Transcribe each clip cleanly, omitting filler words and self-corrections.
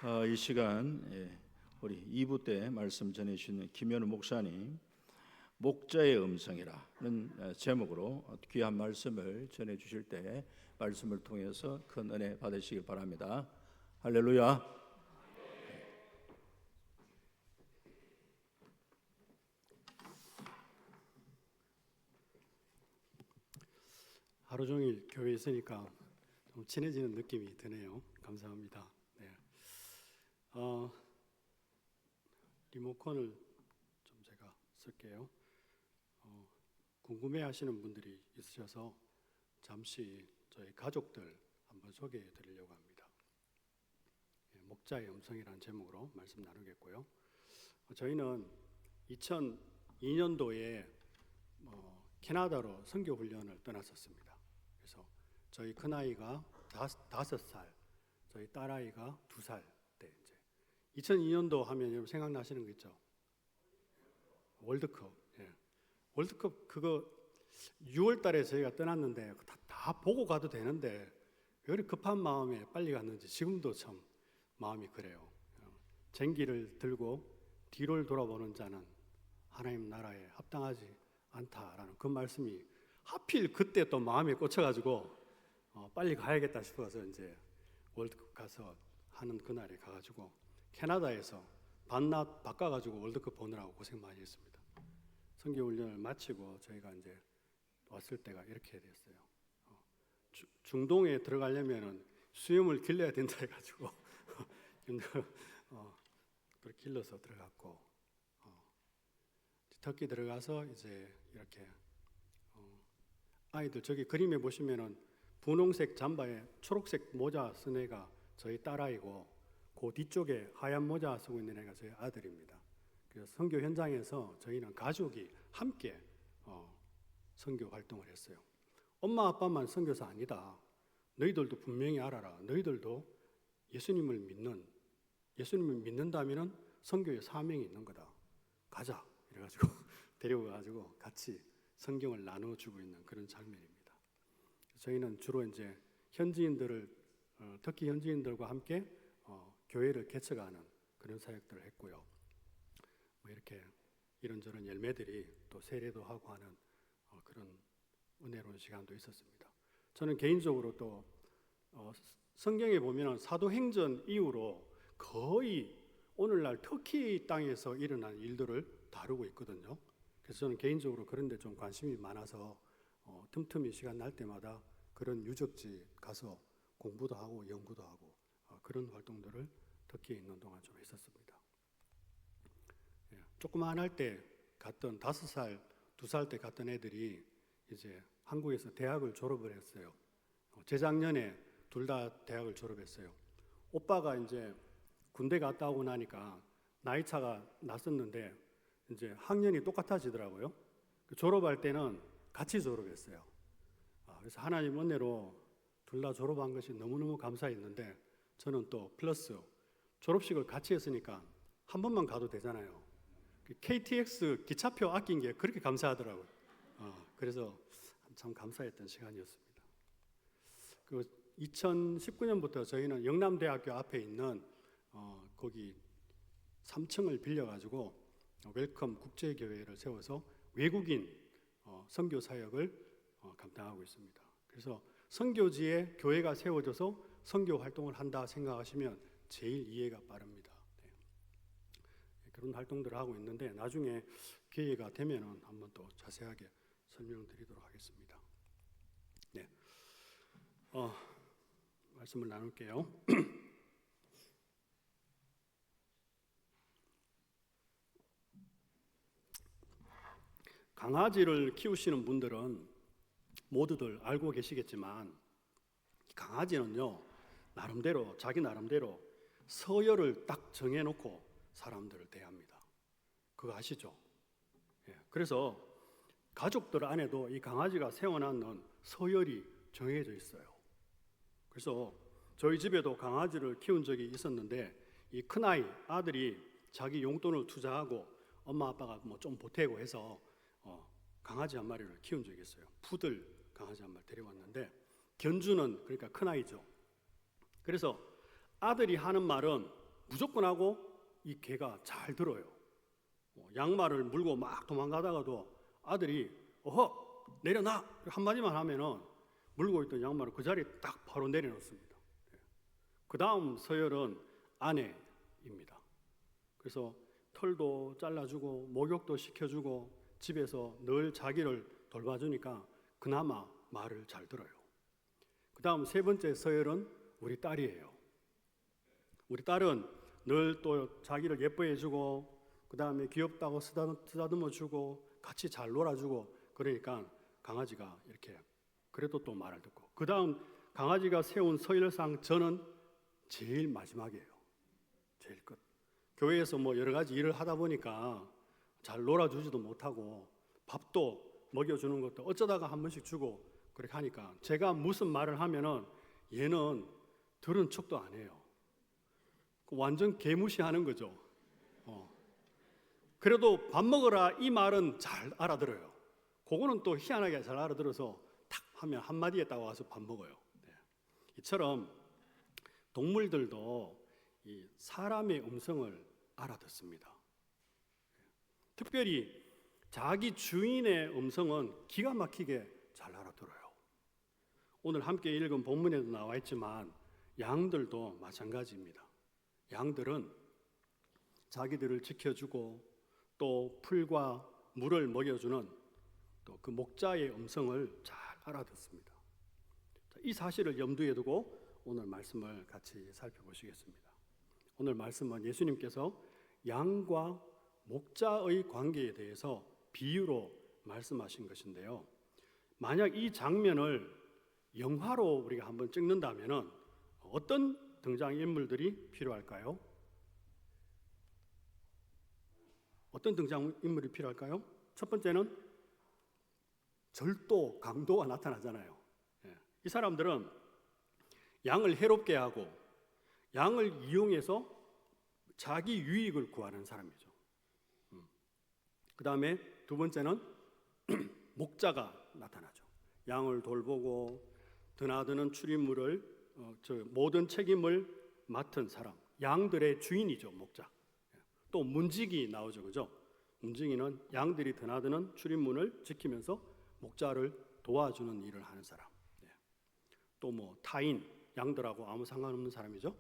이 시간 우리 2부 때 말씀 전해주시는 김현우 목사님 목자의 음성이라는 제목으로 귀한 말씀을 전해주실 때 말씀을 통해서 큰 은혜 받으시길 바랍니다. 할렐루야. 하루 종일 교회에 있으니까 좀 친해지는 느낌이 드네요. 감사합니다. 리모컨을 좀 제가 쓸게요. 궁금해하시는 분들이 있으셔서 잠시 저희 가족들 한번 소개해 드리려고 합니다. 목자의 음성이라는 제목으로 말씀 나누겠고요. 저희는 2002년도에 캐나다로 선교 훈련을 떠났었습니다. 그래서 저희 큰아이가 5살, 저희 딸아이가 2살 때 이제 2002년도 하면 여러분 생각나시는 거 있죠? 월드컵. 월드컵 그거 6월 달에 저희가 떠났는데 다 보고 가도 되는데 왜 이렇게 급한 마음에 빨리 갔는지 지금도 참 마음이 그래요. 쟁기를 들고 뒤를 돌아보는 자는 하나님 나라에 합당하지 않다라는 그 말씀이 하필 그때 또 마음에 꽂혀가지고 빨리 가야겠다 싶어서 이제 월드컵 가서 하는 그날에 가가지고 캐나다에서 밤낮 바꿔가지고 월드컵 보느라고 고생 많이 했습니다. 선교훈련을 마치고 저희가 이제 왔을 때가 이렇게 됐어요. 중동에 들어가려면은 수염을 길러야 된다 해가지고 그렇게 길러서 들어갔고 터키 들어가서 이제 이렇게 아이들 저기 그림에 보시면은 분홍색 잠바에 초록색 모자 쓴 애가 저희 딸아이고 그 뒤쪽에 하얀 모자 쓰고 있는 애가 저희 아들입니다. 그래서 선교 현장에서 저희는 가족이 함께 선교 활동을 했어요. 엄마 아빠만 선교사 아니다. 너희들도 분명히 알아라. 너희들도 예수님을 믿는다면은 선교의 사명이 있는 거다. 가자. 이래가지고 데려가가지고 같이 성경을 나눠주고 있는 그런 장면입니다. 저희는 주로 이제 현지인들을 특히 현지인들과 함께 교회를 개척하는 그런 사역들을 했고요. 이렇게 이런저런 열매들이 또 세례도 하고 하는 그런 은혜로운 시간도 있었습니다. 저는 개인적으로 또 성경에 보면 사도행전 이후로 거의 오늘날 터키 땅에서 일어난 일들을 다루고 있거든요. 그래서 저는 개인적으로 그런 데 좀 관심이 많아서 틈틈이 시간 날 때마다 그런 유적지 가서 공부도 하고 연구도 하고 그런 활동들을 터키에 있는 동안 좀 했었습니다. 조그만할 때 갔던 5살, 2살 때 갔던 애들이 이제 한국에서 대학을 졸업을 했어요. 재작년에 둘 다 대학을 졸업했어요. 오빠가 이제 군대 갔다 오고 나니까 나이 차가 났었는데 이제 학년이 똑같아지더라고요. 졸업할 때는 같이 졸업했어요. 그래서 하나님 은혜로 둘 다 졸업한 것이 너무너무 감사했는데 저는 또 플러스 졸업식을 같이 했으니까 한 번만 가도 되잖아요. KTX 기차표 아낀 게 그렇게 감사하더라고요. 그래서 참 감사했던 시간이었습니다. 2019년부터 저희는 영남대학교 앞에 있는 거기 3층을 빌려가지고 웰컴 국제교회를 세워서 외국인 선교 사역을 감당하고 있습니다. 그래서 선교지에 교회가 세워져서 선교 활동을 한다 생각하시면 제일 이해가 빠릅니다. 그런 활동들을 하고 있는데 나중에 기회가 되면 한번 또 자세하게 설명드리도록 하겠습니다. 말씀을 나눌게요. 강아지를 키우시는 분들은 모두들 알고 계시겠지만 강아지는요 자기 나름대로 서열을 딱 정해놓고 사람들을 대합니다. 그거 아시죠? 그래서 가족들 안에도 이 강아지가 세워놓는 서열이 정해져 있어요. 그래서 저희 집에도 강아지를 키운 적이 있었는데 이 큰아이 아들이 자기 용돈을 투자하고 엄마 아빠가 뭐 좀 보태고 해서 강아지 한 마리를 키운 적이 있어요. 푸들 강아지 한 마리 데려왔는데 견주는 그러니까 큰아이죠. 그래서 아들이 하는 말은 무조건 하고 이 개가 잘 들어요. 양말을 물고 막 도망가다가도 아들이 어허 내려놔 한마디만 하면은 물고 있던 양말을 그 자리에 딱 바로 내려놓습니다. 그 다음 서열은 아내입니다. 그래서 털도 잘라주고 목욕도 시켜주고 집에서 늘 자기를 돌봐주니까 그나마 말을 잘 들어요. 그 다음 세 번째 서열은 우리 딸이에요. 우리 딸은 늘 또 자기를 예뻐해주고 그 다음에 귀엽다고 쓰다듬어주고 같이 잘 놀아주고 그러니까 강아지가 이렇게 그래도 또 말을 듣고 그 다음 강아지가 세운 서열상 저는 제일 마지막이에요. 제일 끝. 교회에서 뭐 여러 가지 일을 하다 보니까 잘 놀아주지도 못하고 밥도 먹여주는 것도 어쩌다가 한 번씩 주고 그렇게 하니까 제가 무슨 말을 하면은 얘는 들은 척도 안 해요. 완전 개무시하는 거죠. 그래도 밥 먹으라 이 말은 잘 알아들어요. 그거는 또 희한하게 잘 알아들어서 탁 하면 한마디 했다고 와서 밥 먹어요. 네. 이처럼 동물들도 이 사람의 음성을 알아듣습니다. 특별히 자기 주인의 음성은 기가 막히게 잘 알아들어요. 오늘 함께 읽은 본문에도 나와 있지만 양들도 마찬가지입니다. 양들은 자기들을 지켜주고 또 풀과 물을 먹여주는 또 그 목자의 음성을 잘 알아듣습니다. 이 사실을 염두에 두고 오늘 말씀을 같이 살펴보시겠습니다. 오늘 말씀은 예수님께서 양과 목자의 관계에 대해서 비유로 말씀하신 것인데요. 만약 이 장면을 영화로 우리가 한번 찍는다면 어떤 등장인물들이 필요할까요? 어떤 등장인물이 필요할까요? 첫 번째는 절도, 강도가 나타나잖아요. 이 사람들은 양을 해롭게 하고 양을 이용해서 자기 유익을 구하는 사람이죠. 그 다음에 두 번째는 목자가 나타나죠. 양을 돌보고 드나드는 출입물을 모든 책임을 맡은 사람, 양들의 주인이죠, 목자. 또 문지기 나오죠, 그죠? 문지기는 양들이 드나드는 출입문을 지키면서 목자를 도와주는 일을 하는 사람. 또 뭐 타인, 양들하고 아무 상관없는 사람이죠.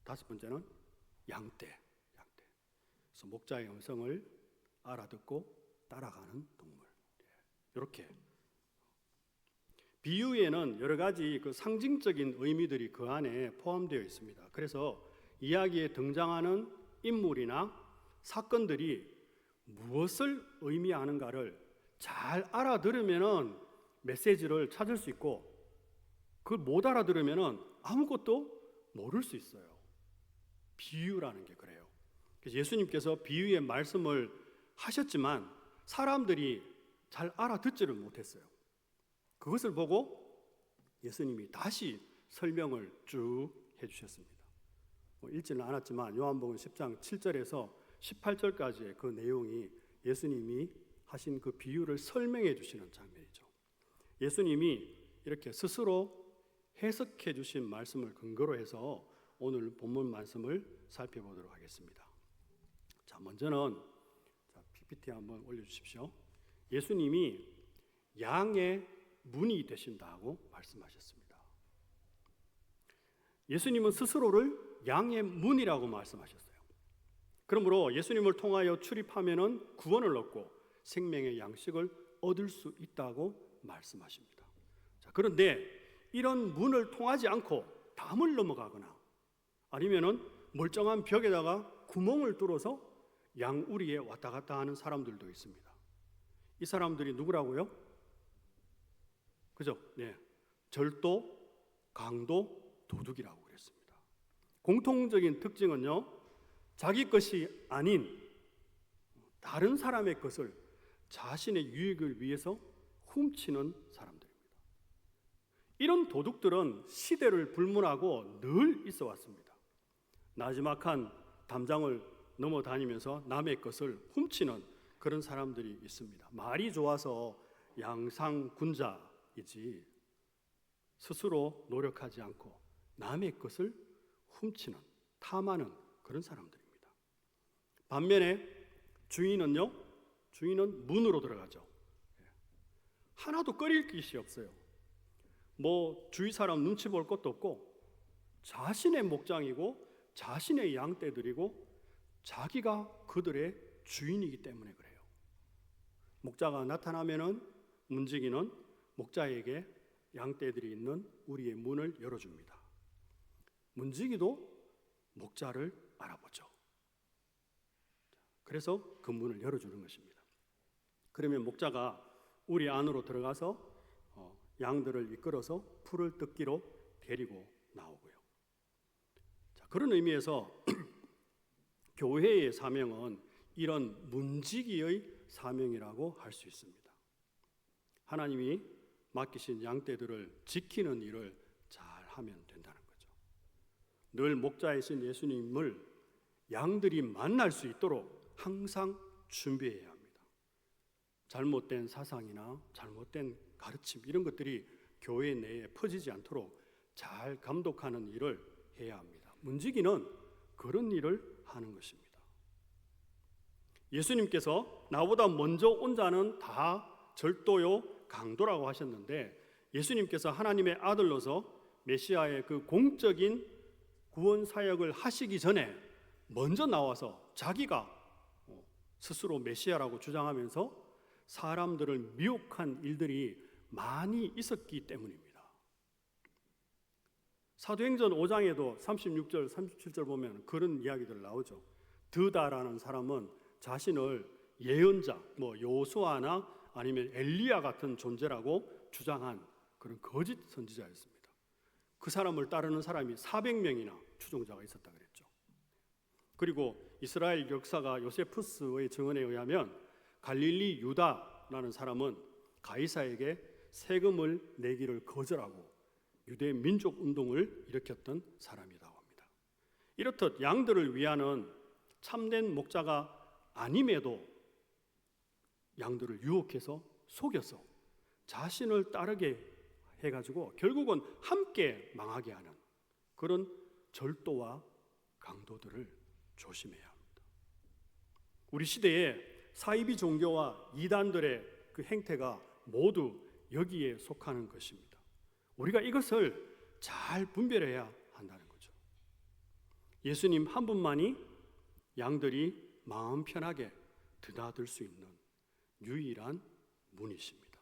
다섯 번째는 양떼. 그래서 목자의 음성을 알아듣고 따라가는 동물. 이렇게 비유에는 여러 가지 그 상징적인 의미들이 그 안에 포함되어 있습니다. 그래서 이야기에 등장하는 인물이나 사건들이 무엇을 의미하는가를 잘 알아들으면은 메시지를 찾을 수 있고 그걸 못 알아들으면은 아무것도 모를 수 있어요. 비유라는 게 그래요. 그래서 예수님께서 비유의 말씀을 하셨지만 사람들이 잘 알아듣지를 못했어요. 그것을 보고 예수님이 다시 설명을 쭉 해주셨습니다. 읽지는 않았지만 요한복음 10장 7절에서 18절까지의 그 내용이 예수님이 하신 그 비유를 설명해 주시는 장면이죠. 예수님이 이렇게 스스로 해석해 주신 말씀을 근거로 해서 오늘 본문 말씀을 살펴보도록 하겠습니다. 자, 먼저는 PPT 한번 올려주십시오. 예수님이 양의 문이 되신다고 말씀하셨습니다. 예수님은 스스로를 양의 문이라고 말씀하셨어요. 그러므로 예수님을 통하여 출입하면은 구원을 얻고 생명의 양식을 얻을 수 있다고 말씀하십니다. 자, 그런데 이런 문을 통하지 않고 담을 넘어가거나 아니면은 멀쩡한 벽에다가 구멍을 뚫어서 양우리에 왔다 갔다 하는 사람들도 있습니다. 이 사람들이 누구라고요? 그죠? 네. 절도, 강도, 도둑이라고 그랬습니다. 공통적인 특징은요, 자기 것이 아닌 다른 사람의 것을 자신의 유익을 위해서 훔치는 사람들입니다. 이런 도둑들은 시대를 불문하고 늘 있어 왔습니다. 나지막한 담장을 넘어다니면서 남의 것을 훔치는 그런 사람들이 있습니다. 말이 좋아서 양상군자이지 스스로 노력하지 않고 남의 것을 훔치는, 탐하는 그런 사람들입니다. 반면에 주인은요, 주인은 문으로 들어가죠. 하나도 꺼릴 것이 없어요. 뭐 주위 사람 눈치 볼 것도 없고 자신의 목장이고 자신의 양떼들이고 자기가 그들의 주인이기 때문에 그래요. 목자가 나타나면은 문지기는 목자에게 양떼들이 있는 우리의 문을 열어줍니다. 문지기도 목자를 알아보죠. 그래서 그 문을 열어주는 것입니다. 그러면 목자가 우리 안으로 들어가서 양들을 이끌어서 풀을 뜯기로 데리고 나오고요. 자, 그런 의미에서 교회의 사명은 이런 문지기의 사명이라고 할 수 있습니다. 하나님이 맡기신 양떼들을 지키는 일을 잘 하면 된다는 거죠. 늘 목자이신 예수님을 양들이 만날 수 있도록 항상 준비해야 합니다. 잘못된 사상이나 잘못된 가르침 이런 것들이 교회 내에 퍼지지 않도록 잘 감독하는 일을 해야 합니다. 문지기는 그런 일을 하는 것입니다. 예수님께서 나보다 먼저 온 자는 다 절도요 강도라고 하셨는데 예수님께서 하나님의 아들로서 메시아의 그 공적인 구원 사역을 하시기 전에 먼저 나와서 자기가 스스로 메시아라고 주장하면서 사람들을 미혹한 일들이 많이 있었기 때문입니다. 사도행전 5장에도 36절, 37절 보면 그런 이야기들 나오죠. 드다라는 사람은 자신을 예언자, 뭐 요수아나 아니면 엘리야 같은 존재라고 주장한 그런 거짓 선지자였습니다. 그 사람을 따르는 사람이 400명이나 추종자가 있었다 그랬죠. 그리고 이스라엘 역사가 요세푸스의 증언에 의하면 갈릴리 유다라는 사람은 가이사에게 세금을 내기를 거절하고 유대 민족 운동을 일으켰던 사람이라고 합니다. 이렇듯 양들을 위하는 참된 목자가 아님에도 양들을 유혹해서 속여서 자신을 따르게 해가지고 결국은 함께 망하게 하는 그런 절도와 강도들을 조심해야 합니다. 우리 시대에 사이비 종교와 이단들의 그 행태가 모두 여기에 속하는 것입니다. 우리가 이것을 잘 분별해야 한다는 거죠. 예수님 한 분만이 양들이 마음 편하게 드나들 수 있는 유일한 문이십니다.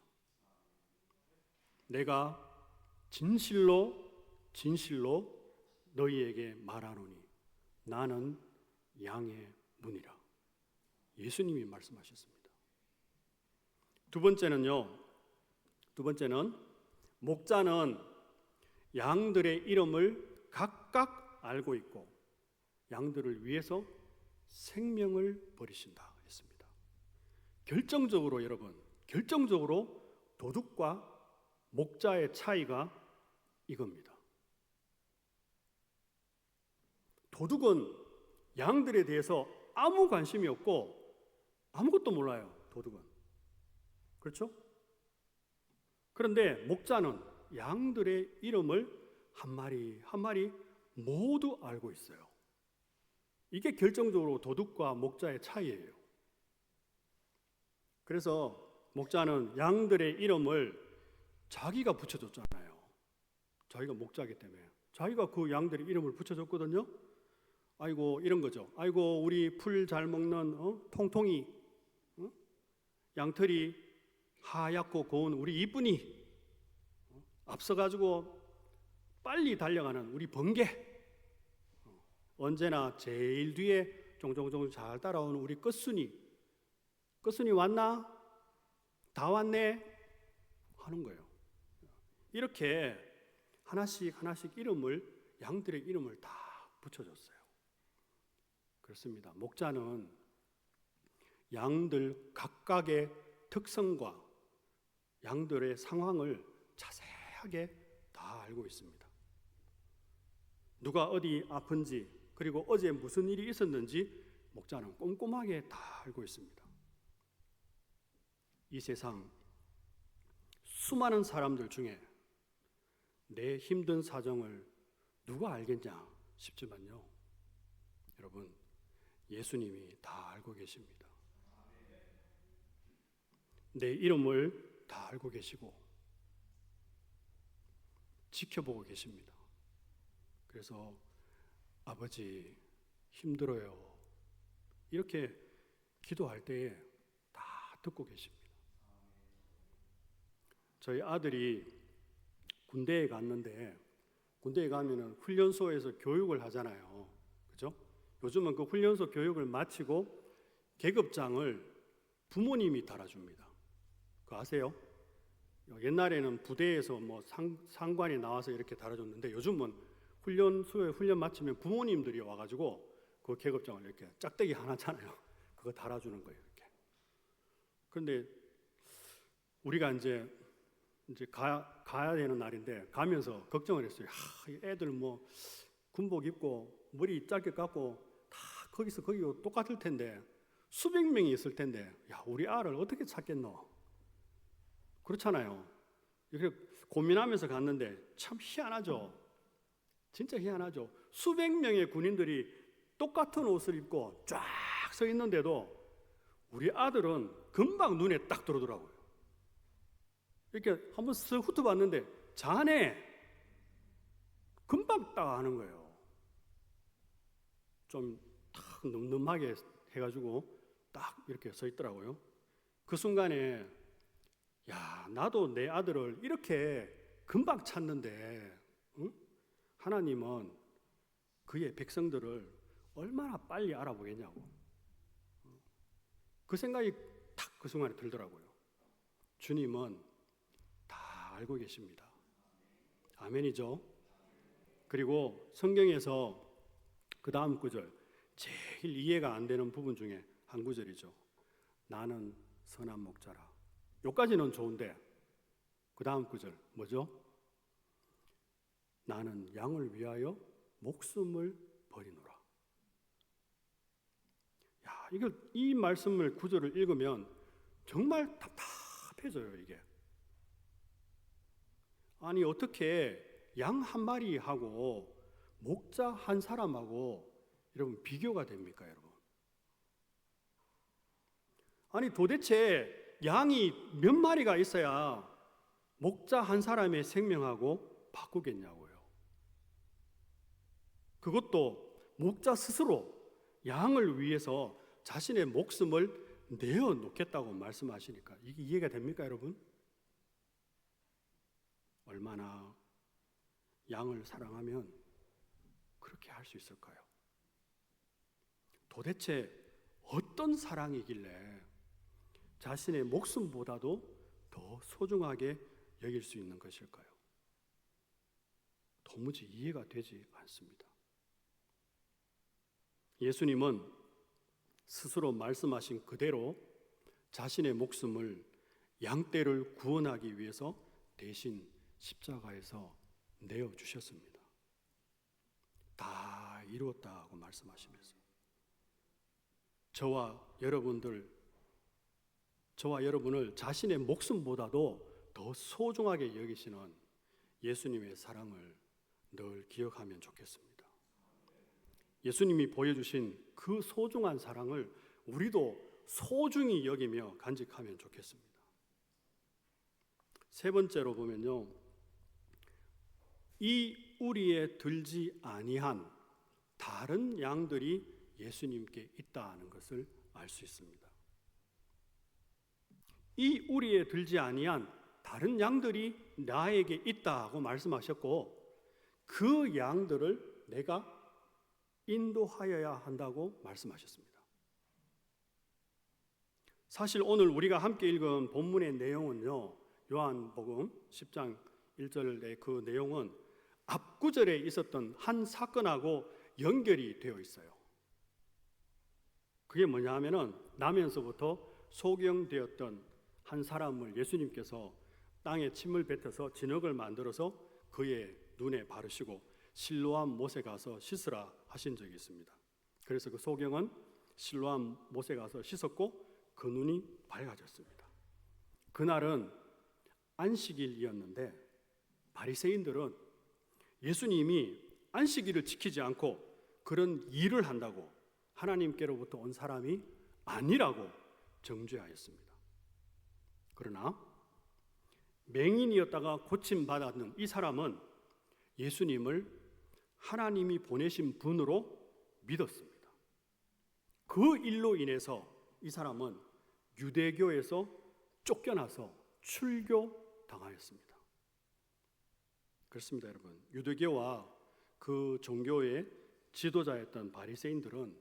내가 진실로 너희에게 말하노니 나는 양의 문이라. 예수님이 말씀하셨습니다. 두 번째는 목자는 양들의 이름을 각각 알고 있고 양들을 위해서 생명을 버리신다 했습니다. 결정적으로 도둑과 목자의 차이가 이겁니다. 도둑은 양들에 대해서 아무 관심이 없고 아무것도 몰라요. 도둑은. 그렇죠? 그런데 목자는 양들의 이름을 한 마리 한 마리 모두 알고 있어요. 이게 결정적으로 도둑과 목자의 차이예요. 그래서 목자는 양들의 이름을 자기가 붙여줬잖아요. 자기가 목자이기 때문에 자기가 그 양들의 이름을 붙여줬거든요. 아이고 이런 거죠. 아이고 우리 풀 잘 먹는 통통이, 양털이 하얗고 고운 우리 이쁜이, 앞서가지고 빨리 달려가는 우리 번개, 언제나 제일 뒤에 종종종 잘 따라오는 우리 끝순이 왔나? 다 왔네? 하는 거예요. 이렇게 하나씩 양들의 이름을 다 붙여줬어요. 그렇습니다. 목자는 양들 각각의 특성과 양들의 상황을 자세하게 다 알고 있습니다. 누가 어디 아픈지 그리고 어제 무슨 일이 있었는지 목자는 꼼꼼하게 다 알고 있습니다. 이 세상 수많은 사람들 중에 내 힘든 사정을 누가 알겠냐 싶지만요, 여러분, 예수님이 다 알고 계십니다. 내 이름을 다 알고 계시고 지켜보고 계십니다. 그래서 아버지 힘들어요, 이렇게 기도할 때에 다 듣고 계십니다. 저희 아들이 군대에 갔는데, 군대에 가면은 훈련소에서 교육을 하잖아요. 그죠? 요즘은 그 훈련소 교육을 마치고 계급장을 부모님이 달아줍니다. 그거 아세요? 옛날에는 부대에서 뭐 상관이 나와서 이렇게 달아줬는데, 요즘은 훈련소에 훈련 마치면 부모님들이 와가지고 그 계급장을 이렇게 짝대기 하나잖아요. 그거 달아주는 거예요, 이렇게. 그런데 우리가 이제 가야 되는 날인데 가면서 걱정을 했어요. 애들 뭐 군복 입고 머리 짧게 깎고 다 거기서 거기고 똑같을 텐데, 수백 명이 있을 텐데, 야, 우리 아를 어떻게 찾겠노? 그렇잖아요. 이렇게 고민하면서 갔는데 참 희한하죠. 진짜 희한하죠. 수백 명의 군인들이 똑같은 옷을 입고 쫙 서 있는데도 우리 아들은 금방 눈에 딱 들어오더라고요. 이렇게 한번 쓱 훑어봤는데 자네 금방 딱 아는 거예요. 좀 탁 늠름하게 해가지고 딱 이렇게 서 있더라고요. 그 순간에, 야, 나도 내 아들을 이렇게 금방 찾는데, 응? 하나님은 그의 백성들을 얼마나 빨리 알아보겠냐고. 그 생각이 탁 그 순간에 들더라고요. 주님은 다 알고 계십니다. 아멘이죠. 그리고 성경에서 그 다음 구절, 제일 이해가 안 되는 부분 중에 한 구절이죠. 나는 선한 목자라. 여기까지는 좋은데 그 다음 구절 뭐죠? 나는 양을 위하여 목숨을 버리노라. 야, 이 말씀을 구절을 읽으면 정말 답답해져요, 이게. 아니, 어떻게 양 한 마리하고 목자 한 사람하고 여러분 비교가 됩니까, 여러분? 아니, 도대체 양이 몇 마리가 있어야 목자 한 사람의 생명하고 바꾸겠냐고요. 그것도 목자 스스로 양을 위해서 자신의 목숨을 내어놓겠다고 말씀하시니까 이게 이해가 됩니까, 여러분? 얼마나 양을 사랑하면 그렇게 할 수 있을까요? 도대체 어떤 사랑이길래 자신의 목숨보다도 더 소중하게 여길 수 있는 것일까요? 도무지 이해가 되지 않습니다. 예수님은 스스로 말씀하신 그대로 자신의 목숨을 양떼를 구원하기 위해서 대신 십자가에서 내어주셨습니다. 다 이루었다고 말씀하시면서 저와 여러분을 자신의 목숨보다도 더 소중하게 여기시는 예수님의 사랑을 늘 기억하면 좋겠습니다. 예수님이 보여주신 그 소중한 사랑을 우리도 소중히 여기며 간직하면 좋겠습니다. 세 번째로 보면요, 이 우리에 들지 아니한 다른 양들이 예수님께 있다는 것을 알 수 있습니다. 이 우리에 들지 아니한 다른 양들이 나에게 있다고 말씀하셨고, 그 양들을 내가 인도하여야 한다고 말씀하셨습니다. 사실 오늘 우리가 함께 읽은 본문의 내용은요, 요한복음 10장 1절의 그 내용은 앞구절에 있었던 한 사건하고 연결이 되어 있어요. 그게 뭐냐 하면은 나면서부터 소경되었던 한 사람을 예수님께서 땅에 침을 뱉어서 진흙을 만들어서 그의 눈에 바르시고 실로암 못에 가서 씻으라 하신 적이 있습니다. 그래서 그 소경은 실로암 못에 가서 씻었고 그 눈이 밝아졌습니다. 그날은 안식일이었는데 바리새인들은 예수님이 안식일을 지키지 않고 그런 일을 한다고 하나님께로부터 온 사람이 아니라고 정죄하였습니다. 그러나 맹인이었다가 고침받았는 이 사람은 예수님을 하나님이 보내신 분으로 믿었습니다. 그 일로 인해서 이 사람은 유대교에서 쫓겨나서 출교당하였습니다. 그렇습니다, 여러분. 유대교와 그 종교의 지도자였던 바리새인들은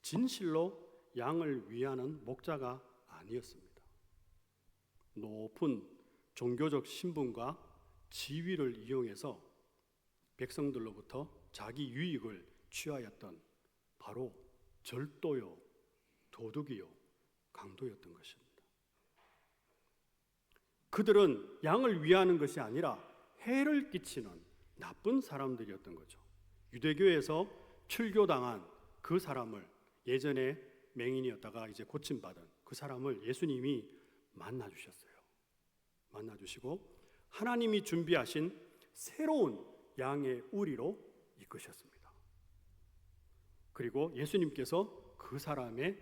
진실로 양을 위하는 목자가 아니었습니다. 높은 종교적 신분과 지위를 이용해서 백성들로부터 자기 유익을 취하였던 바로 절도요, 도둑이요, 강도였던 것입니다. 그들은 양을 위하는 것이 아니라 해를 끼치는 나쁜 사람들이었던 거죠. 유대교에서 출교당한 그 사람을, 예전에 맹인이었다가 이제 고침받은 그 사람을 예수님이 만나주셨어요. 만나주시고 하나님이 준비하신 새로운 양의 우리로 이끄셨습니다. 그리고 예수님께서 그 사람의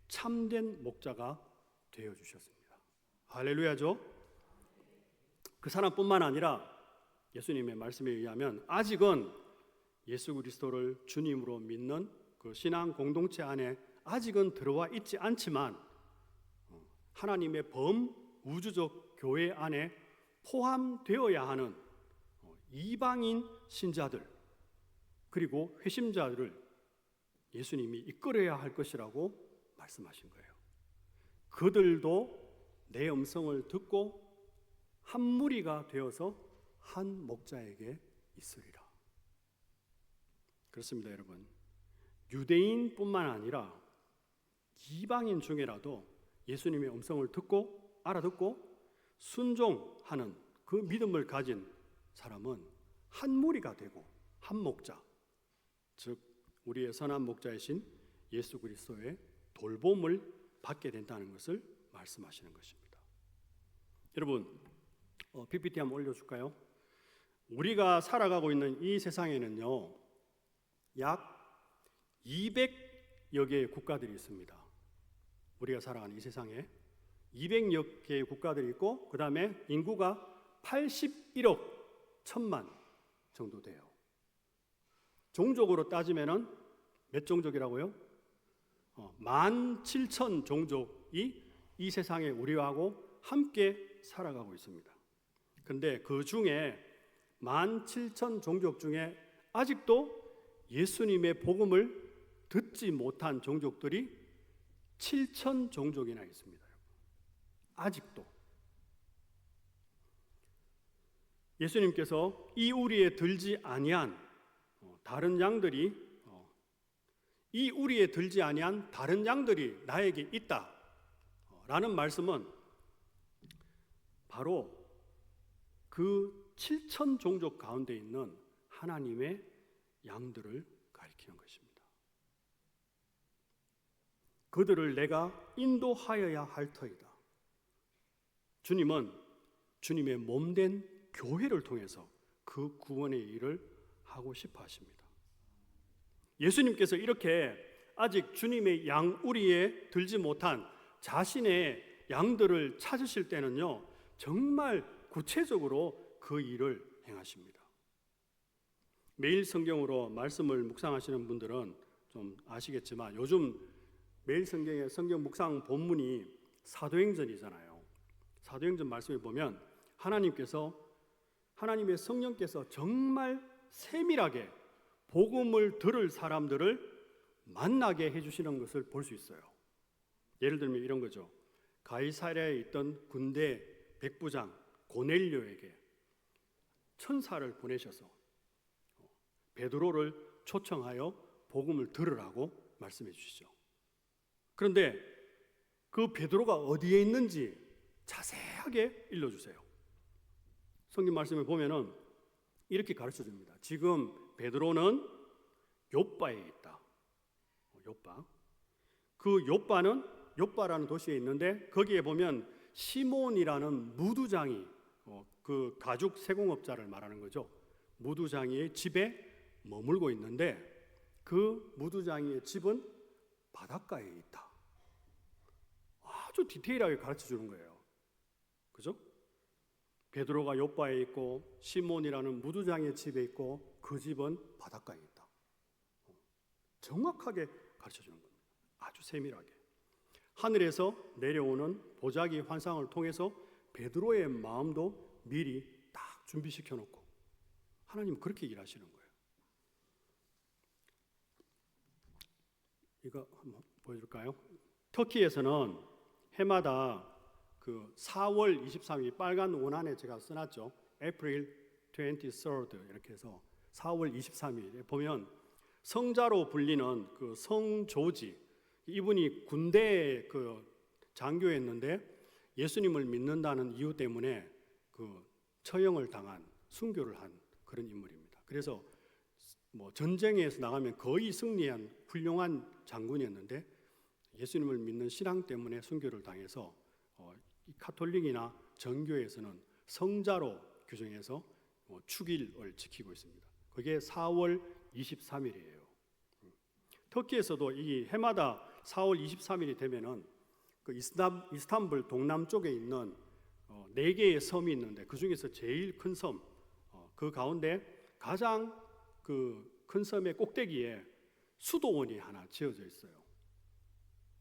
참된 목자가 되어주셨습니다. 할렐루야죠. 그 사람뿐만 아니라 예수님의 말씀에 의하면 아직은 예수 그리스도를 주님으로 믿는 그 신앙 공동체 안에 아직은 들어와 있지 않지만 하나님의 범우주적 교회 안에 포함되어야 하는 이방인 신자들 그리고 회심자들을 예수님이 이끌어야 할 것이라고 말씀하신 거예요. 그들도 내 음성을 듣고 한 무리가 되어서 한 목자에게 있으리라. 그렇습니다, 여러분. 유대인뿐만 아니라 이방인 중에라도 예수님의 음성을 듣고 알아듣고 순종하는 그 믿음을 가진 사람은 한 무리가 되고 한 목자, 즉 우리의 선한 목자이신 예수 그리스도의 돌봄을 받게 된다는 것을 말씀하시는 것입니다. 여러분, PPT 한번 올려줄까요? 우리가 살아가고 있는 이 세상에는요, 약 200여 개의 국가들이 있습니다. 우리가 살아가는 이 세상에 200여 개의 국가들이 있고 그 다음에 인구가 81억 1천만 정도 돼요. 종족으로 따지면은 몇 종족이라고요? 17,000 종족이 이 세상에 우리하고 함께 살아가고 있습니다. 근데 그 중에 17,000 종족 중에 아직도 예수님의 복음을 듣지 못한 종족들이 7,000 종족이나 있습니다. 아직도. 예수님께서 이 우리에 들지 아니한 다른 양들이 이 우리에 들지 아니한 다른 양들이 나에게 있다라는 말씀은 바로 그 7,000 종족 가운데 있는 하나님의 양들을 가리키는 것입니다. 그들을 내가 인도하여야 할 터이다. 주님은 주님의 몸된 교회를 통해서 그 구원의 일을 하고 싶어 하십니다. 예수님께서 이렇게 아직 주님의 양우리에 들지 못한 자신의 양들을 찾으실 때는요, 정말 구체적으로 그 일을 행하십니다. 매일 성경으로 말씀을 묵상하시는 분들은 좀 아시겠지만 요즘 매일 성경의 성경 묵상 본문이 사도행전이잖아요. 사도행전 말씀에 보면 하나님의 성령께서 정말 세밀하게 복음을 들을 사람들을 만나게 해주시는 것을 볼 수 있어요. 예를 들면 이런 거죠. 가이사랴에 있던 군대 백부장 고넬료에게 천사를 보내셔서 베드로를 초청하여 복음을 들으라고 말씀해 주시죠. 그런데 그 베드로가 어디에 있는지 자세하게 일러주세요. 성경 말씀을 보면은 이렇게 가르쳐 줍니다. 지금 베드로는 욥바에 있다. 욥바. 그 욥바라는 도시에 있는데 거기에 보면 시몬이라는 무두장이 그 가죽 세공업자를 말하는 거죠. 무두장이의 집에 머물고 있는데 그 무두장이의 집은 바닷가에 있다. 아주 디테일하게 가르쳐 주는 거예요. 그죠? 베드로가 요바에 있고 시몬이라는 무두장의 집에 있고 그 집은 바닷가에 있다. 정확하게 가르쳐 주는 겁니다. 아주 세밀하게. 하늘에서 내려오는 보자기 환상을 통해서 베드로의 마음도 미리 딱 준비시켜 놓고 하나님은 그렇게 일하시는 거예요. 이거 한번 보여줄까요? 터키에서는 해마다 그 4월 23일 빨간 원안에 제가 써놨죠. April 23rd 이렇게 해서 4월 23일에 보면 성자로 불리는 그 성조지, 이분이 군대 그 장교였는데 예수님을 믿는다는 이유 때문에 그 처형을 당한, 순교를 한 그런 인물입니다. 그래서 뭐 전쟁에서 나가면 거의 승리한 훌륭한 장군이었는데 예수님을 믿는 신앙 때문에 순교를 당해서 이 카톨릭이나 정교에서는 성자로 규정해서 축일을 지키고 있습니다. 그게 4월 23일이에요. 터키에서도 이 해마다 4월 23일이 되면은 그 이스탄불 동남쪽에 있는 4개의 섬이 있는데 그 중에서 제일 큰 섬, 그 가운데 가장 그 큰 섬의 꼭대기에 수도원이 하나 지어져 있어요.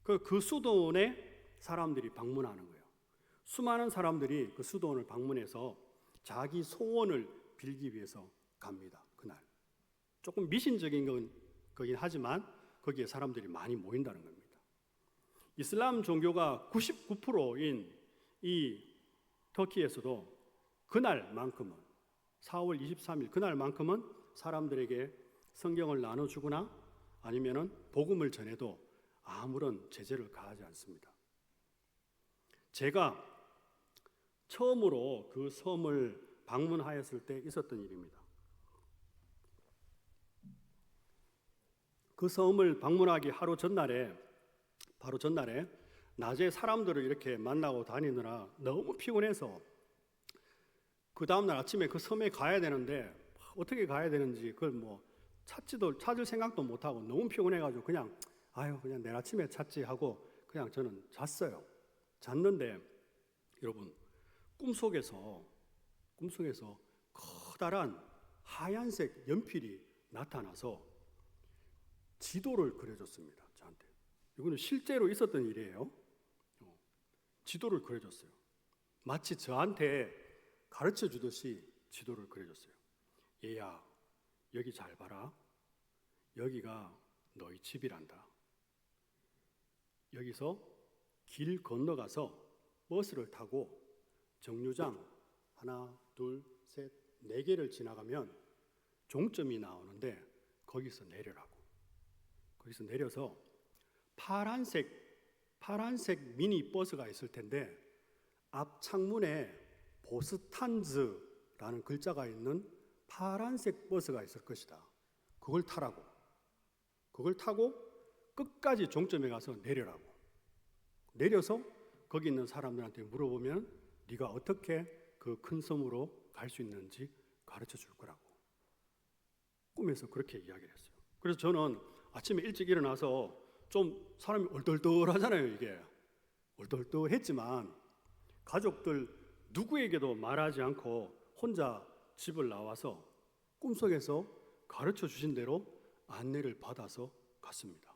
그 수도원에 사람들이 방문하는 거예요. 수많은 사람들이 그 수도원을 방문해서 자기 소원을 빌기 위해서 갑니다. 그날 조금 미신적인 거긴 하지만 거기에 사람들이 많이 모인다는 겁니다. 이슬람 종교가 99%인 이 터키에서도 그날만큼은 4월 23일 그날만큼은 사람들에게 성경을 나눠주거나 아니면은 복음을 전해도 아무런 제재를 가하지 않습니다. 제가 처음으로 그 섬을 방문하였을 때 있었던 일입니다. 그 섬을 방문하기 바로 전날에 낮에 사람들을 이렇게 만나고 다니느라 너무 피곤해서 그 다음날 아침에 그 섬에 가야 되는데 어떻게 가야 되는지 그걸 뭐 찾을 생각도 못하고 너무 피곤해가지고 그냥 내일 아침에 찾지 하고 그냥 저는 잤어요. 잤는데 여러분 꿈속에서 커다란 하얀색 연필이 나타나서 지도를 그려줬습니다. 저한테. 이거는 실제로 있었던 일이에요. 지도를 그려줬어요. 마치 저한테 가르쳐 주듯이 지도를 그려줬어요. 얘야, 여기 잘 봐라. 여기가 너희 집이란다. 여기서 길 건너가서 버스를 타고 정류장 하나, 둘, 셋, 4개를 지나가면 종점이 나오는데 거기서 내려라고. 거기서 내려서 파란색 미니 버스가 있을 텐데 앞 창문에 보스탄즈라는 글자가 있는 파란색 버스가 있을 것이다. 그걸 타라고. 그걸 타고 끝까지 종점에 가서 내려라고. 내려서 거기 있는 사람들한테 물어보면 네가 어떻게 그 큰 섬으로 갈 수 있는지 가르쳐 줄 거라고. 꿈에서 그렇게 이야기를 했어요. 그래서 저는 아침에 일찍 일어나서 좀 사람이 얼떨떨하잖아요. 이게 얼떨떨했지만 가족들 누구에게도 말하지 않고 혼자 집을 나와서 꿈속에서 가르쳐 주신 대로 안내를 받아서 갔습니다.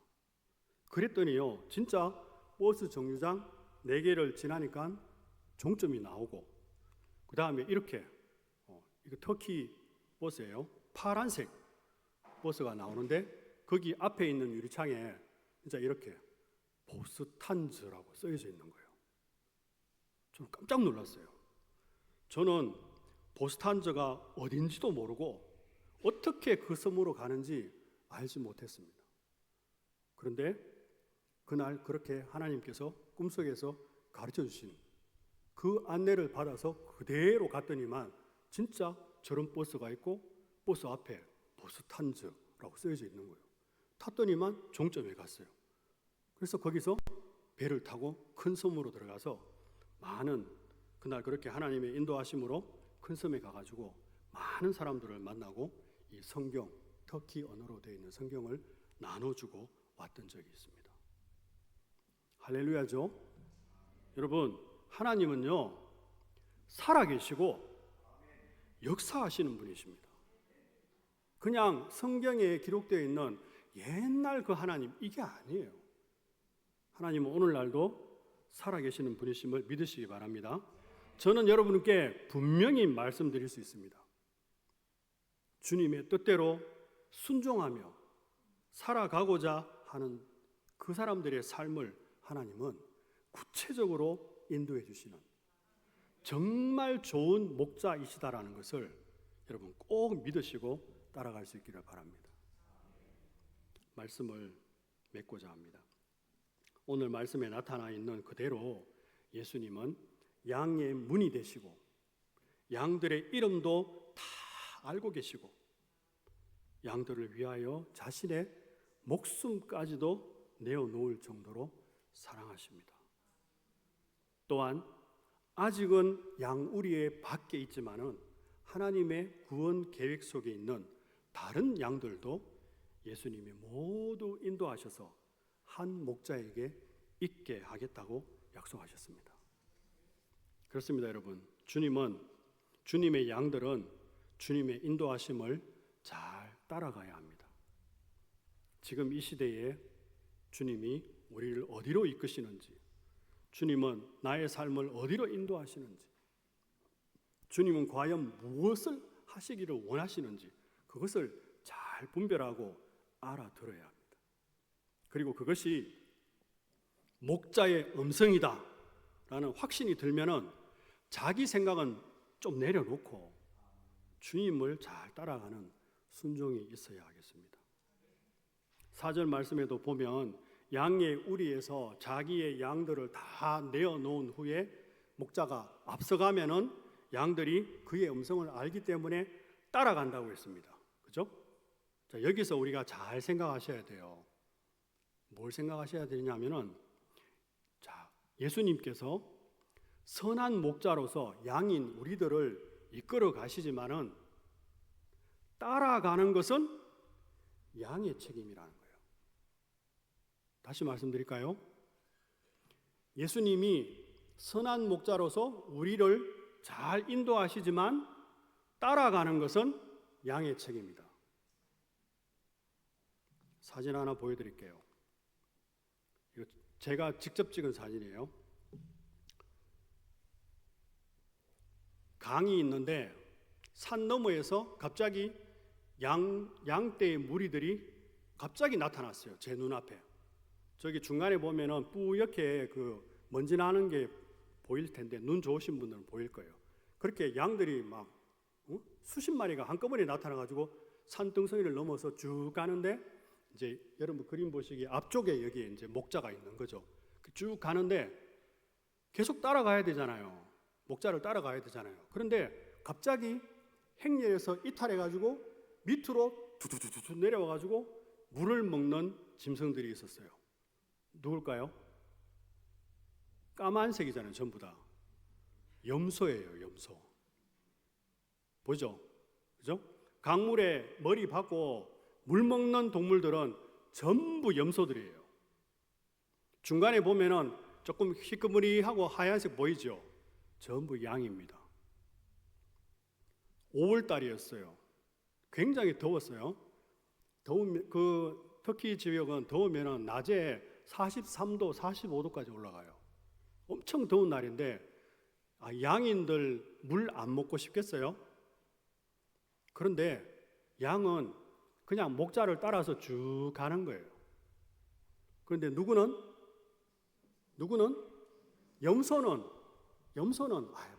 그랬더니요, 진짜 버스 정류장 4개를 지나니까 종점이 나오고 그 다음에 이렇게 이거 터키 버스예요. 파란색 버스가 나오는데 거기 앞에 있는 유리창에 진짜 이렇게 보스탄즈라고 써져 있는 거예요. 저는 깜짝 놀랐어요. 저는 보스탄즈가 어딘지도 모르고 어떻게 그 섬으로 가는지 알지 못했습니다. 그런데 그날 그렇게 하나님께서 꿈속에서 가르쳐 주신 그 안내를 받아서 그대로 갔더니만 진짜 저런 버스가 있고 버스 앞에 보스탄즈라고 쓰여져 있는 거예요. 탔더니만 종점에 갔어요. 그래서 거기서 배를 타고 큰 섬으로 들어가서 많은 그날 그렇게 하나님의 인도하심으로 큰 섬에 가가지고 많은 사람들을 만나고 이 성경, 터키 언어로 되어 있는 성경을 나눠주고 왔던 적이 있습니다. 할렐루야죠. 여러분, 하나님은요 살아계시고 역사하시는 분이십니다. 그냥 성경에 기록되어 있는 옛날 그 하나님, 이게 아니에요. 하나님은 오늘날도 살아계시는 분이심을 믿으시기 바랍니다. 저는 여러분께 분명히 말씀드릴 수 있습니다. 주님의 뜻대로 순종하며 살아가고자 하는 그 사람들의 삶을 하나님은 구체적으로 인도해 주시는 정말 좋은 목자이시다라는 것을 여러분 꼭 믿으시고 따라갈 수 있기를 바랍니다. 말씀을 맺고자 합니다. 오늘 말씀에 나타나 있는 그대로 예수님은 양의 문이 되시고 양들의 이름도 다 알고 계시고 양들을 위하여 자신의 목숨까지도 내어놓을 정도로 사랑하십니다. 또한 아직은 양우리의 밖에 있지만은 하나님의 구원 계획 속에 있는 다른 양들도 예수님이 모두 인도하셔서 한 목자에게 있게 하겠다고 약속하셨습니다. 그렇습니다, 여러분. 주님의 양들은 주님의 인도하심을 잘 따라가야 합니다. 지금 이 시대에 주님이 우리를 어디로 이끄시는지, 주님은 나의 삶을 어디로 인도하시는지, 주님은 과연 무엇을 하시기를 원하시는지 그것을 잘 분별하고 알아들어야 합니다. 그리고 그것이 목자의 음성이다 라는 확신이 들면은 자기 생각은 좀 내려놓고 주님을 잘 따라가는 순종이 있어야 하겠습니다. 4절 말씀에도 보면 양의 우리에서 자기의 양들을 다 내어놓은 후에 목자가 앞서가면은 양들이 그의 음성을 알기 때문에 따라간다고 했습니다. 그죠? 자, 여기서 우리가 잘 생각하셔야 돼요. 뭘 생각하셔야 되냐면은, 자, 예수님께서 선한 목자로서 양인 우리들을 이끌어 가시지만은 따라가는 것은 양의 책임이라는 거예요. 다시 말씀드릴까요? 예수님이 선한 목자로서 우리를 잘 인도하시지만 따라가는 것은 양의 책임이다. 사진 하나 보여드릴게요. 이거 제가 직접 찍은 사진이에요. 강이 있는데 산 너머에서 갑자기 양떼의 무리들이 갑자기 나타났어요. 제 눈앞에. 저기 중간에 보면은 뿌옇게 그 먼지 나는 게 보일 텐데 눈 좋으신 분들은 보일 거예요. 그렇게 양들이 막 수십 마리가 한꺼번에 나타나가지고 산등성이를 넘어서 쭉 가는데, 이제 여러분 그림 보시기에 앞쪽에 여기에 이제 목자가 있는 거죠. 쭉 가는데 계속 따라가야 되잖아요. 목자를 따라가야 되잖아요. 그런데 갑자기 행렬에서 이탈해가지고 밑으로 두두두두 내려와가지고 물을 먹는 짐승들이 있었어요. 누굴까요? 까만색이잖아요. 전부 다 염소예요. 염소. 보죠? 그죠? 강물에 머리 박고 물 먹는 동물들은 전부 염소들이에요. 중간에 보면은 조금 희끄무리하고 하얀색 보이죠? 전부 양입니다. 5월달이었어요. 굉장히 더웠어요. 터키 지역은 더우면은 낮에 43도, 45도까지 올라가요. 엄청 더운 날인데 양인들 물 안 먹고 싶겠어요? 그런데 양은 그냥 목자를 따라서 쭉 가는 거예요. 그런데 누구는 염소는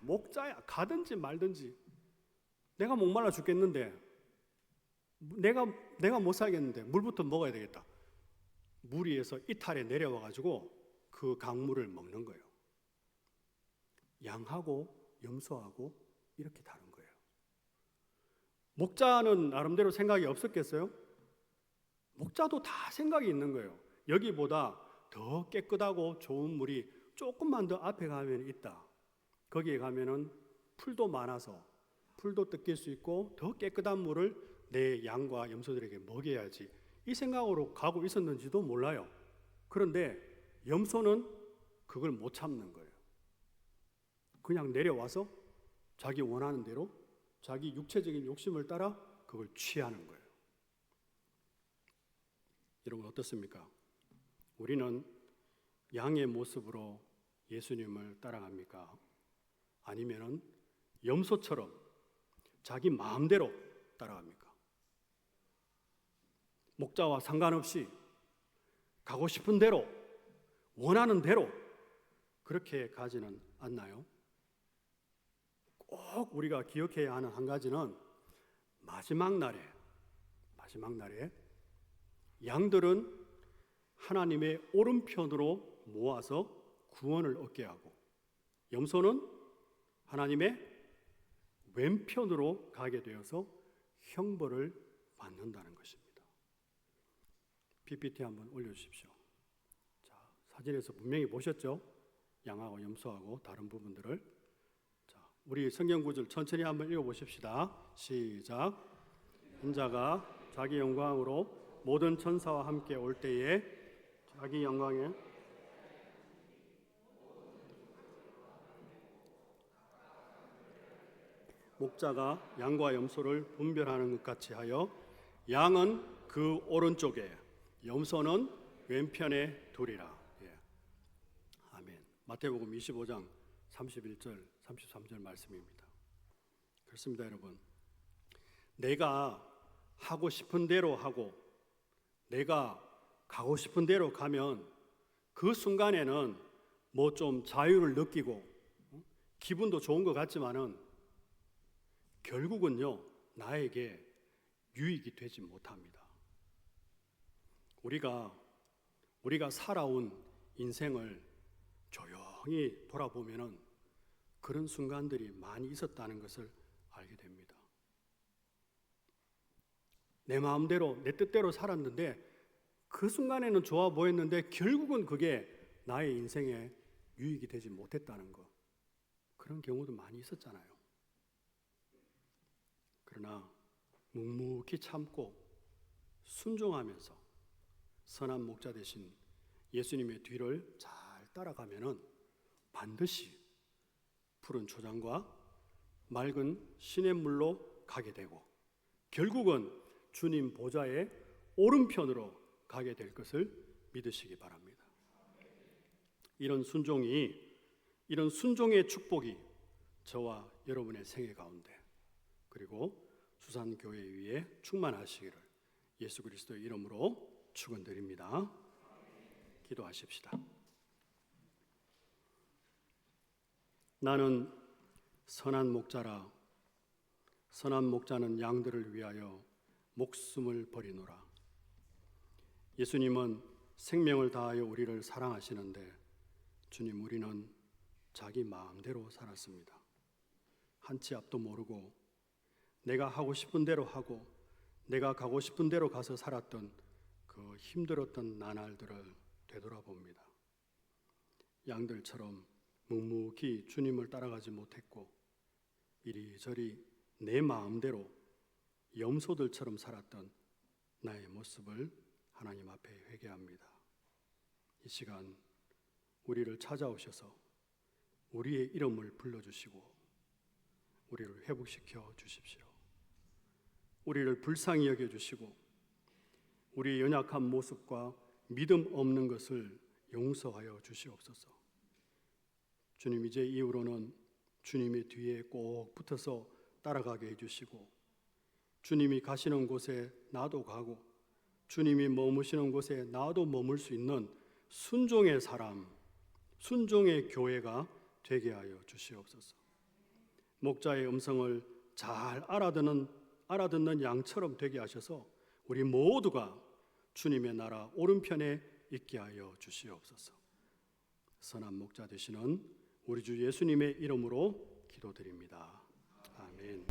목자야, 가든지 말든지, 내가 목말라 죽겠는데, 내가 못 살겠는데 물부터 먹어야 되겠다. 물 위에서 이탈에 내려와 가지고 그 강물을 먹는 거예요. 양하고 염소하고 이렇게 다른 거예요. 목자는 나름대로 생각이 없었겠어요? 목자도 다 생각이 있는 거예요. 여기보다 더 깨끗하고 좋은 물이 조금만 더 앞에 가면 있다. 거기에 가면은 풀도 많아서 풀도 뜯길 수 있고 더 깨끗한 물을 내 양과 염소들에게 먹여야지, 이 생각으로 가고 있었는지도 몰라요. 그런데 염소는 그걸 못 참는 거예요. 그냥 내려와서 자기 원하는 대로 자기 육체적인 욕심을 따라 그걸 취하는 거예요. 여러분 어떻습니까? 우리는 양의 모습으로 예수님을 따라갑니까? 아니면은 염소처럼 자기 마음대로 따라갑니까? 목자와 상관없이 가고 싶은 대로, 원하는 대로 그렇게 가지는 않나요? 꼭 우리가 기억해야 하는 한 가지는 마지막 날에 양들은 하나님의 오른편으로 모아서 구원을 얻게 하고, 염소는 하나님의 왼편으로 가게 되어서 형벌을 받는다는 것입니다. PPT 한번 올려주십시오. 자, 사진에서 분명히 보셨죠? 양하고 염소하고 다른 부분들을. 자, 우리 성경 구절 천천히 한번 읽어보십시다. 시작. 인자가 자기 영광으로 모든 천사와 함께 올 때에 자기 영광에 목자가 양과 염소를 분별하는 것 같이 하여 양은 그 오른쪽에 염소는 왼편에 두리라. 예. 아멘. 마태복음 25장 31절 33절 말씀입니다. 그렇습니다, 여러분. 내가 하고 싶은 대로 하고 내가 가고 싶은 대로 가면 그 순간에는 뭐 좀 자유를 느끼고 기분도 좋은 것 같지만은 결국은요, 나에게 유익이 되지 못합니다. 우리가 살아온 인생을 조용히 돌아보면은 그런 순간들이 많이 있었다는 것을 알게 됩니다. 내 마음대로, 내 뜻대로 살았는데 그 순간에는 좋아 보였는데 결국은 그게 나의 인생에 유익이 되지 못했다는 것. 그런 경우도 많이 있었잖아요. 그러나 묵묵히 참고 순종하면서 선한 목자 되신 예수님의 뒤를 잘 따라가면은 반드시 푸른 초장과 맑은 시냇물로 가게 되고 결국은 주님 보좌의 오른편으로 가게 될 것을 믿으시기 바랍니다. 이런 순종의 축복이 저와 여러분의 생애 가운데 그리고 수산교회 위에 충만하시기를 예수 그리스도의 이름으로 축원드립니다. 기도하십시다. 나는 선한 목자라. 선한 목자는 양들을 위하여 목숨을 버리노라. 예수님은 생명을 다하여 우리를 사랑하시는데 주님, 우리는 자기 마음대로 살았습니다. 한 치 앞도 모르고 내가 하고 싶은 대로 하고 내가 가고 싶은 대로 가서 살았던 그 힘들었던 나날들을 되돌아봅니다. 양들처럼 묵묵히 주님을 따라가지 못했고 이리저리 내 마음대로 염소들처럼 살았던 나의 모습을 하나님 앞에 회개합니다. 이 시간 우리를 찾아오셔서 우리의 이름을 불러주시고 우리를 회복시켜 주십시오. 우리를 불쌍히 여겨주시고 우리의 연약한 모습과 믿음 없는 것을 용서하여 주시옵소서. 주님, 이제 이후로는 주님의 뒤에 꼭 붙어서 따라가게 해주시고 주님이 가시는 곳에 나도 가고 주님이 머무시는 곳에 나도 머물 수 있는 순종의 사람, 순종의 교회가 되게 하여 주시옵소서. 목자의 음성을 잘 알아듣는 양처럼 되게 하셔서 우리 모두가 주님의 나라 오른편에 있게 하여 주시옵소서. 선한 목자 되시는 우리 주 예수님의 이름으로 기도드립니다. 아멘.